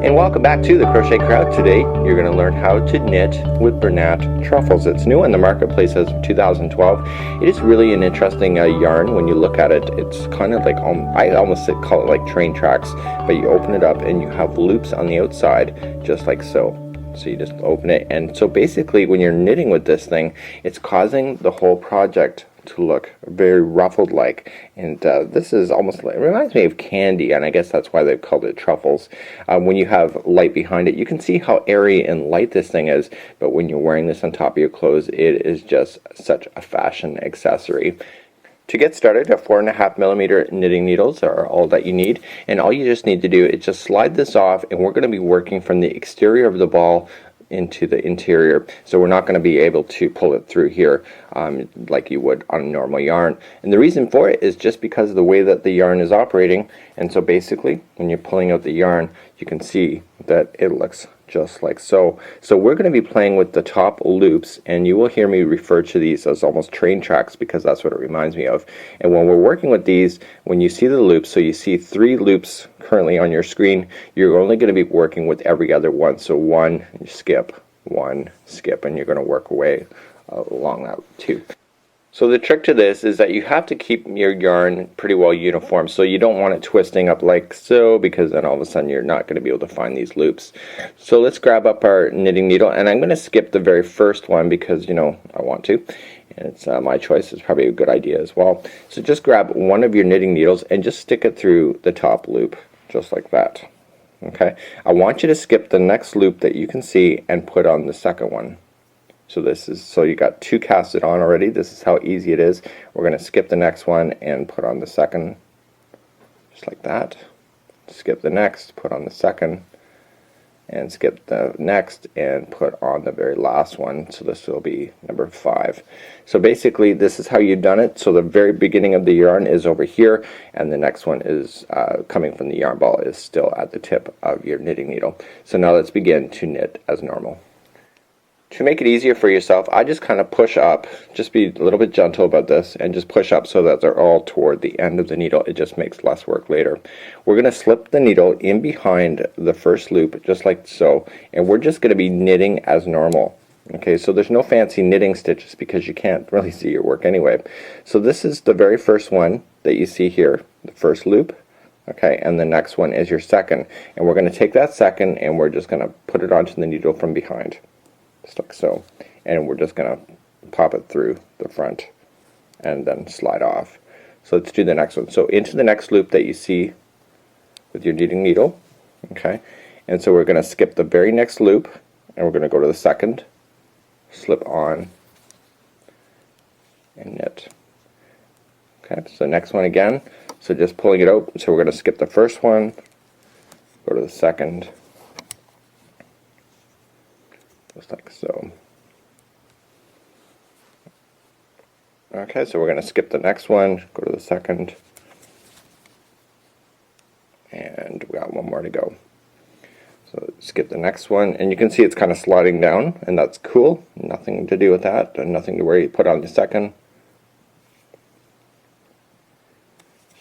And welcome back to the Crochet Crowd. Today you're going to learn how to knit with Bernat Truffles. It's new on the marketplace as of 2012. It is really an interesting yarn when you look at it. It's kind of like, I almost call it like train tracks, but you open it up and you have loops on the outside just like so. So you just open it, and so basically when you're knitting with this thing, it's causing the whole project to look very ruffled like, and this is almost like, it reminds me of candy, and I guess that's why they've called it truffles. When you have light behind it, you can see how airy and light this thing is, but when you're wearing this on top of your clothes, it is just such a fashion accessory. To get started, 4.5mm knitting needles are all that you need, and all you just need to do is just slide this off, and we're going to be working from the exterior of the ball into the interior, so we're not going to be able to pull it through here like you would on a normal yarn. And the reason for it is just because of the way that the yarn is operating, and so basically when you're pulling out the yarn, you can see that it looks just like so. So we're going to be playing with the top loops, and you will hear me refer to these as almost train tracks because that's what it reminds me of. And when we're working with these, when you see the loops, so you see 3 loops currently on your screen, you're only going to be working with every other one. So one skip, one skip, and you're going to work away along that too. So the trick to this is that you have to keep your yarn pretty well uniform, so you don't want it twisting up like so, because then all of a sudden you're not going to be able to find these loops. So let's grab up our knitting needle, and I'm going to skip the very first one because, you know, I want to, and it's my choice. It's probably a good idea as well. So just grab one of your knitting needles and just stick it through the top loop just like that. Okay, I want you to skip the next loop that you can see and put on the second one. So this is, so you got 2 casted on already. This is how easy it is. We're going to skip the next one and put on the second, just like that. Skip the next, put on the second, and skip the next and put on the very last one. So this will be number 5. So basically this is how you've done it. So the very beginning of the yarn is over here, and the next one is coming from the yarn ball is still at the tip of your knitting needle. So now let's begin to knit as normal. To make it easier for yourself, I just kind of push up, just be a little bit gentle about this, and just push up so that they're all toward the end of the needle. It just makes less work later. We're going to slip the needle in behind the first loop, just like so, and we're just going to be knitting as normal. Okay, so there's no fancy knitting stitches because you can't really see your work anyway. So this is the very first one that you see here, the first loop. Okay, and the next one is your second, and we're going to take that second and we're just going to put it onto the needle from behind. Just like so, and we're just going to pop it through the front and then slide off. So let's do the next one. So into the next loop that you see with your knitting needle. Okay, and so we're going to skip the very next loop, and we're going to go to the second, slip on, and knit. Okay, so next one again, so just pulling it out. So we're going to skip the first one, go to the second, just like so. Okay, so we're going to skip the next one, go to the second, and we got one more to go. So skip the next one, and you can see it's kind of sliding down, and that's cool. Nothing to do with that, and nothing to worry. Put on the second,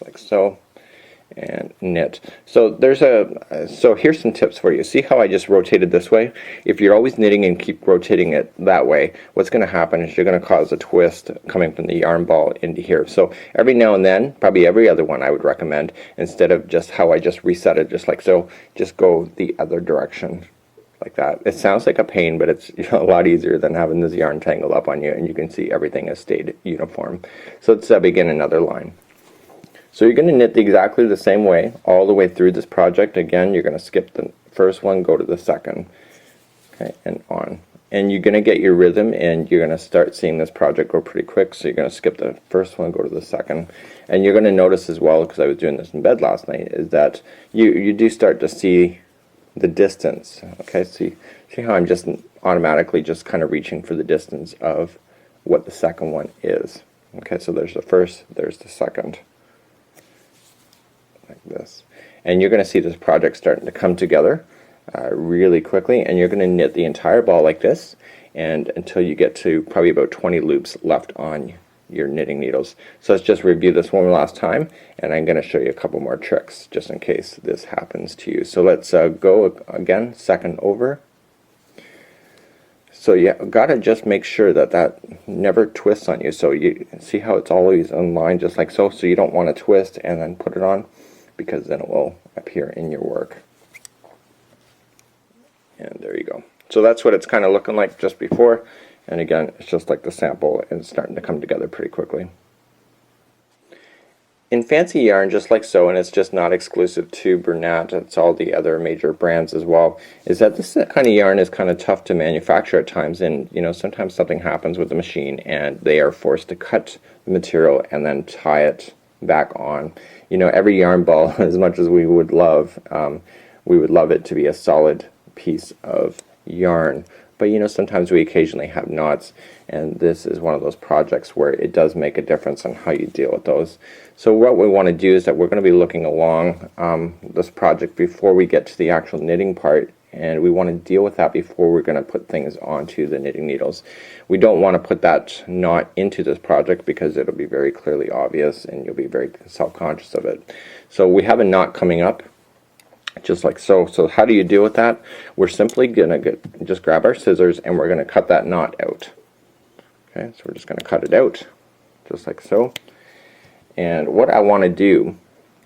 like so, and knit. So there's so here's some tips for you. See how I just rotated this way? If you're always knitting and keep rotating it that way, what's going to happen is you're going to cause a twist coming from the yarn ball into here. So every now and then, probably every other one, I would recommend, instead of just how I just reset it just like so, just go the other direction like that. It sounds like a pain, but it's a lot easier than having this yarn tangle up on you, and you can see everything has stayed uniform. So let's begin another line. So you're going to knit exactly the same way all the way through this project. Again, you're going to skip the first one, go to the second, okay, and on. And you're going to get your rhythm, and you're going to start seeing this project go pretty quick. So you're going to skip the first one, go to the second. And you're going to notice as well, because I was doing this in bed last night, is that you do start to see the distance. Okay, see how I'm just automatically just kind of reaching for the distance of what the second one is. Okay, so there's the first, there's the second. Like this, and you're going to see this project starting to come together really quickly, and you're going to knit the entire ball like this, and until you get to probably about 20 loops left on your knitting needles. So let's just review this one last time, and I'm going to show you a couple more tricks just in case this happens to you. So let's go again, second over. So you gotta just make sure that that never twists on you. So you see how it's always in line just like so. So you don't want to twist and then put it on, because then it will appear in your work. And there you go. So that's what it's kind of looking like just before. And again, it's just like the sample, and it's starting to come together pretty quickly. In fancy yarn, just like so, and it's just not exclusive to Bernat, it's all the other major brands as well, is that this kind of yarn is kind of tough to manufacture at times, and you know, sometimes something happens with the machine and they are forced to cut the material and then tie it back on. You know, every yarn ball, as much as we would love it to be a solid piece of yarn, but you know, sometimes we occasionally have knots, and this is one of those projects where it does make a difference on how you deal with those. So what we want to do is that we're going to be looking along this project before we get to the actual knitting part, and we want to deal with that before we're going to put things onto the knitting needles. We don't want to put that knot into this project because it'll be very clearly obvious and you'll be very self-conscious of it. So we have a knot coming up just like so. So how do you deal with that? We're simply gonna just grab our scissors and we're gonna cut that knot out. Okay, so we're just gonna cut it out just like so. And what I want to do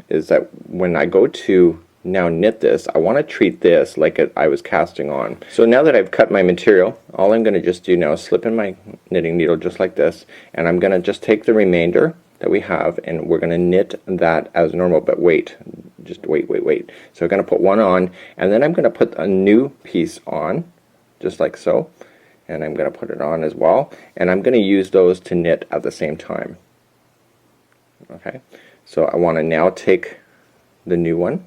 is that when I go to now knit this, I want to treat this like I was casting on. So now that I've cut my material, all I'm going to just do now is slip in my knitting needle just like this, and I'm going to just take the remainder that we have and we're going to knit that as normal. But wait, just wait. So I'm going to put one on, and then I'm going to put a new piece on just like so, and I'm going to put it on as well, and I'm going to use those to knit at the same time. Okay, so I want to now take the new one,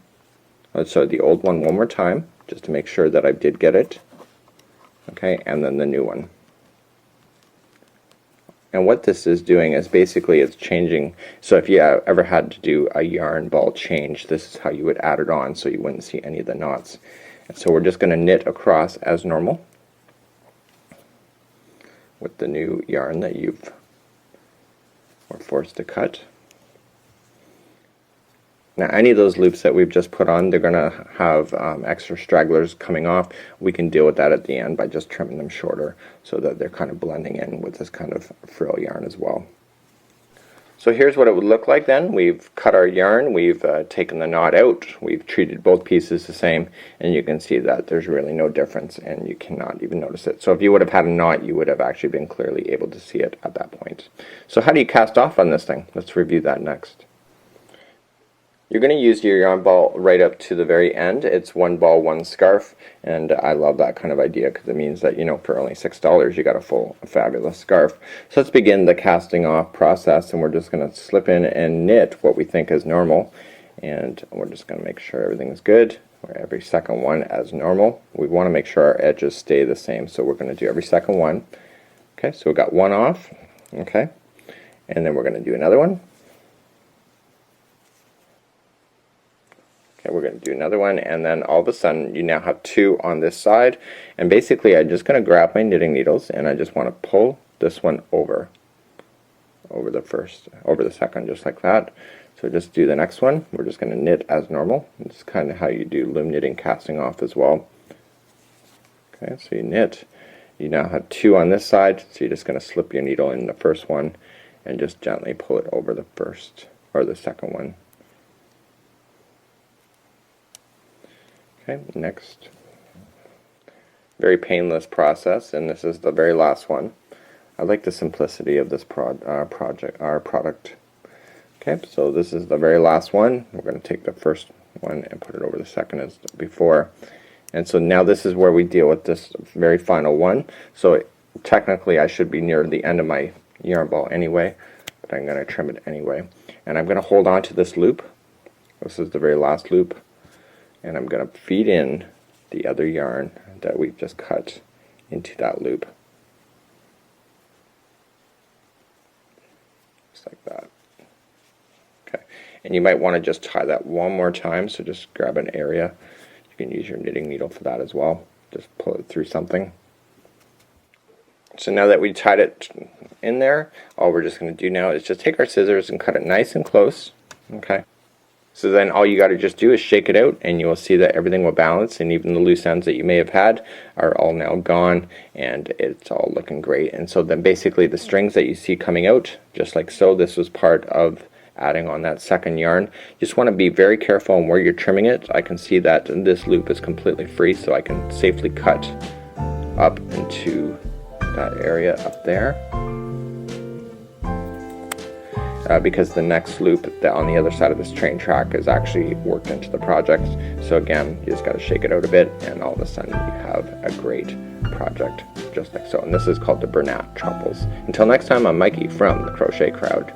so the old one more time just to make sure that I did get it. Okay, and then the new one. And what this is doing is basically it's changing. So if you ever had to do a yarn ball change, this is how you would add it on so you wouldn't see any of the knots. And so we're just going to knit across as normal with the new yarn that were forced to cut. Now any of those loops that we've just put on, they're going to have extra stragglers coming off. We can deal with that at the end by just trimming them shorter so that they're kind of blending in with this kind of frill yarn as well. So here's what it would look like then. We've cut our yarn, we've taken the knot out, we've treated both pieces the same, and you can see that there's really no difference and you cannot even notice it. So if you would have had a knot, you would have actually been clearly able to see it at that point. So how do you cast off on this thing? Let's review that next. You're going to use your yarn ball right up to the very end. It's one ball, one scarf, and I love that kind of idea because it means that, you know, for only $6 you got a fabulous scarf. So let's begin the casting off process, and we're just going to slip in and knit what we think is normal, and we're just going to make sure everything is good. Every second one as normal. We want to make sure our edges stay the same, so we're going to do every second one. Okay, so we got one off, okay, and then we're going to do another one. Okay, we're going to do another one, and then all of a sudden you now have two on this side, and basically I'm just going to grab my knitting needles and I just want to pull this one over the second, just like that. So just do the next one. We're just going to knit as normal. It's kind of how you do loom knitting casting off as well. Okay, so you knit. You now have two on this side, so you're just going to slip your needle in the first one and just gently pull it over the first or the second one. Okay, next. Very painless process, and this is the very last one. I like the simplicity of this product. Okay, so this is the very last one. We're going to take the first one and put it over the second as before. And so now this is where we deal with this very final one. So technically I should be near the end of my yarn ball anyway, but I'm going to trim it anyway. And I'm going to hold on to this loop. This is the very last loop. And I'm going to feed in the other yarn that we've just cut into that loop. Just like that. Okay, and you might want to just tie that one more time, so just grab an area. You can use your knitting needle for that as well. Just pull it through something. So now that we tied it in there, all we're just going to do now is just take our scissors and cut it nice and close. Okay. So then all you got to just do is shake it out, and you will see that everything will balance, and even the loose ends that you may have had are all now gone, and it's all looking great. And so then basically the strings that you see coming out, just like so, this was part of adding on that second yarn. You just want to be very careful on where you're trimming it. I can see that this loop is completely free, so I can safely cut up into that area up there. Because the next loop on the other side of this train track is actually worked into the project. So again, you just got to shake it out a bit, and all of a sudden you have a great project just like so. And this is called the Bernat Truffles. Until next time, I'm Mikey from the Crochet Crowd.